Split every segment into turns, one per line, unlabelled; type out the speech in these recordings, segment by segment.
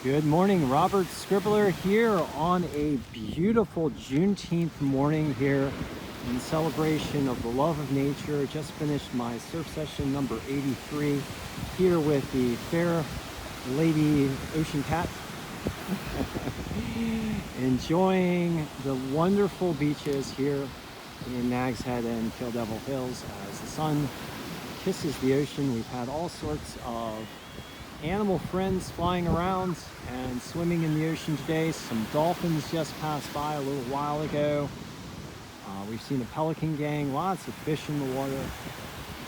Good morning, Robert Scribbler here on a beautiful Juneteenth morning here in celebration of the love of nature. Just finished my surf session number 83 here with the fair lady ocean cat. Enjoying the wonderful beaches here in Nags Head and Kill Devil Hills as the sun kisses the ocean. We've had all sorts of animal friends flying around and swimming in the ocean today. Some dolphins just passed by a little while ago. We've seen a pelican gang, lots of fish in the water.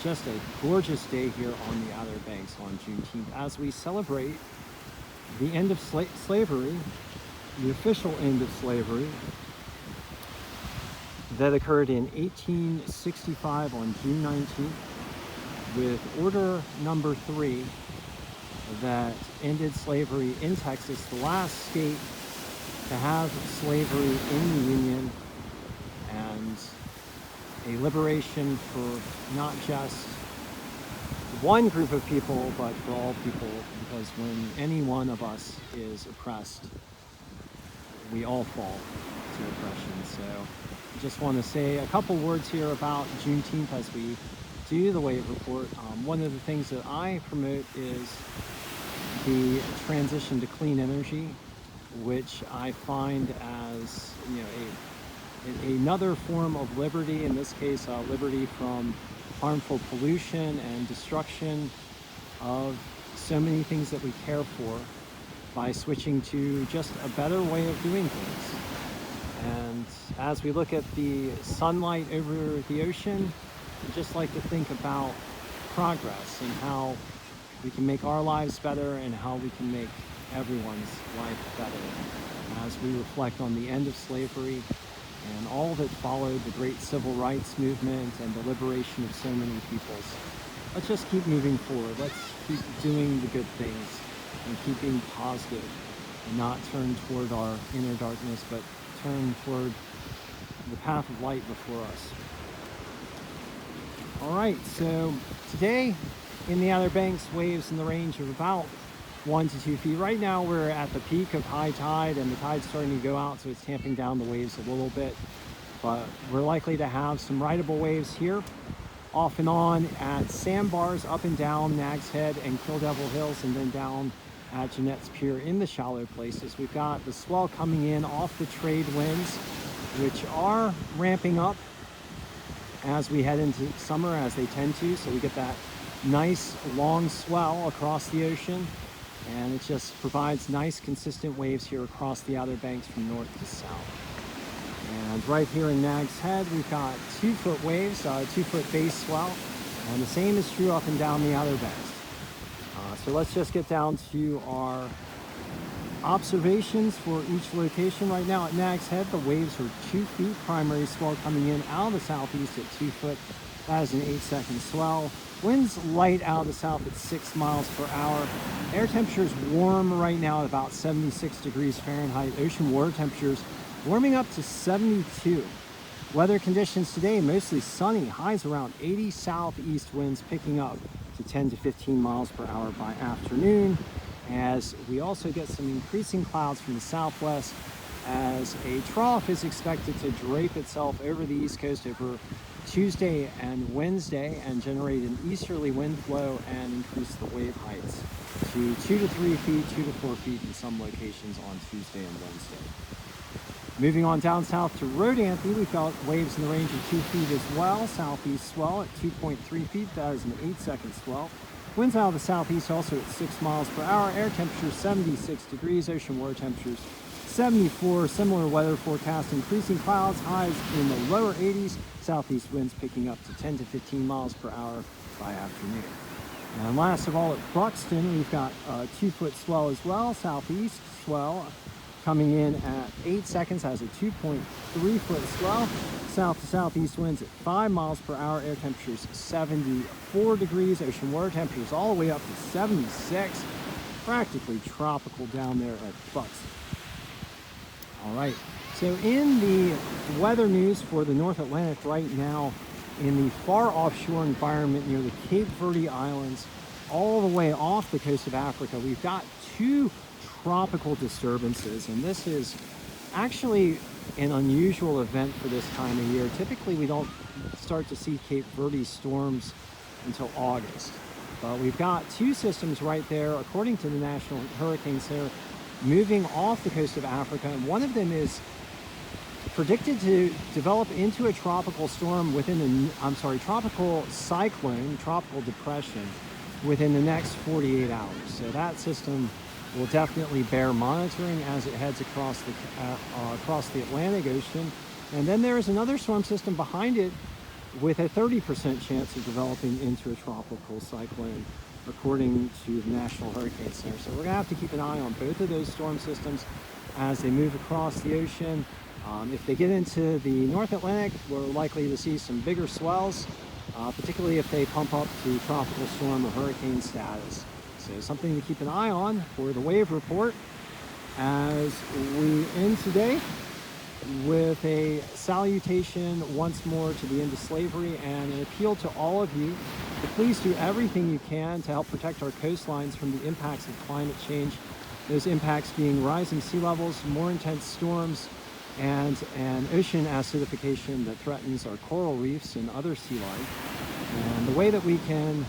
Just a gorgeous day here on the Outer Banks on Juneteenth as we celebrate the end of slavery, the official end of slavery that occurred in 1865 on June 19th with Order Number 3 that ended slavery in Texas, the last state to have slavery in the Union, and a liberation for not just one group of people, but for all people, because when any one of us is oppressed, we all fall to oppression. So I just want to say a couple words here about Juneteenth as we do the Wave Report. One of the things that I promote is the transition to clean energy, which I find as another form of liberty. In this case, liberty from harmful pollution and destruction of so many things that we care for by switching to just a better way of doing things. And as we look at the sunlight over the ocean, I just like to think about progress and how we can make our lives better and how we can make everyone's life better as we reflect on the end of slavery and all that followed, the great civil rights movement and the liberation of so many peoples. Let's just keep moving forward. Let's keep doing the good things and keep being positive and not turn toward our inner darkness, but turn toward the path of light before us. All right, so today in the Outer Banks, waves in the range of about 1 to 2 feet. Right now we're at the peak of high tide and the tide's starting to go out, so it's tamping down the waves a little bit. But we're likely to have some rideable waves here, off and on at sandbars up and down Nags Head and Kill Devil Hills, and then down at Jeanette's Pier in the shallow places. We've got the swell coming in off the trade winds, which are ramping up as we head into summer, as they tend to. So we get that nice long swell across the ocean, and it just provides nice consistent waves here across the Outer Banks from north to south. And right here in Nags Head, we've got 2-foot waves, 2-foot base swell, and the same is true up and down the Outer Banks. So let's just get down to our observations for each location. Right now at Nags Head, the waves are 2 feet, primary swell coming in out of the southeast at 2 foot. That is an 8-second swell. Winds light out of the south at 6 miles per hour. Air temperature is warm right now at about 76 degrees Fahrenheit. Ocean water temperatures warming up to 72. Weather conditions today, mostly sunny, highs around 80, southeast winds picking up to 10 to 15 miles per hour by afternoon, as we also get some increasing clouds from the southwest as a trough is expected to drape itself over the East Coast over Tuesday and Wednesday and generate an easterly wind flow and increase the wave heights to 2 to 3 feet, 2 to 4 feet in some locations on Tuesday and Wednesday. Moving on down south to Rodanthe, we've got waves in the range of 2 feet as well. Southeast swell at 2.3 feet, that is an 8-second swell. Winds out of the southeast also at 6 miles per hour. Air temperature 76 degrees, ocean water temperatures 74. Similar weather forecast, increasing clouds, highs in the lower 80s. Southeast winds picking up to 10 to 15 miles per hour by afternoon. And last of all at Buxton, we've got a 2-foot swell as well. Southeast swell coming in at 8 seconds, has a 2.3-foot swell. South to southeast winds at 5 miles per hour. Air temperatures 74 degrees. Ocean water temperatures all the way up to 76. Practically tropical down there at Buxton. All right, so in the weather news for the North Atlantic right now, in the far offshore environment near the Capo Verde Islands, all the way off the coast of Africa, we've got 2 tropical disturbances, and this is actually an unusual event for this time of year. Typically, we don't start to see Cape Verde storms until August. But we've got two systems right there, according to the National Hurricane Center, moving off the coast of Africa, and one of them is predicted to develop into a tropical storm within the, tropical cyclone, tropical depression within the next 48 hours. So that system will definitely bear monitoring as it heads across the Atlantic Ocean. And then there is another storm system behind it with a 30% chance of developing into a tropical cyclone, according to the National Hurricane Center. So we're going to have to keep an eye on both of those storm systems as they move across the ocean. If they get into the North Atlantic, we're likely to see some bigger swells, particularly if they pump up to tropical storm or hurricane status. So something to keep an eye on for the wave report as we end today with a salutation once more to the end of slavery and an appeal to all of you to please do everything you can to help protect our coastlines from the impacts of climate change. Those impacts being rising sea levels, more intense storms, and an ocean acidification that threatens our coral reefs and other sea life. And the way that we can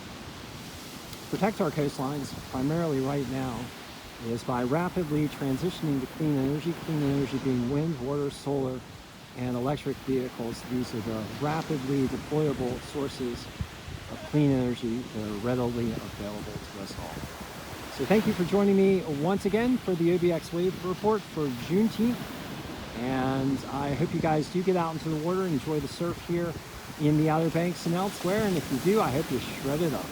protect our coastlines, primarily right now, is by rapidly transitioning to clean energy being wind, water, solar, and electric vehicles. These are the rapidly deployable sources of clean energy that are readily available to us all. So thank you for joining me once again for the OBX Wave Report for Juneteenth. And I hope you guys do get out into the water, enjoy the surf here in the Outer Banks and elsewhere. And if you do, I hope you shred it up.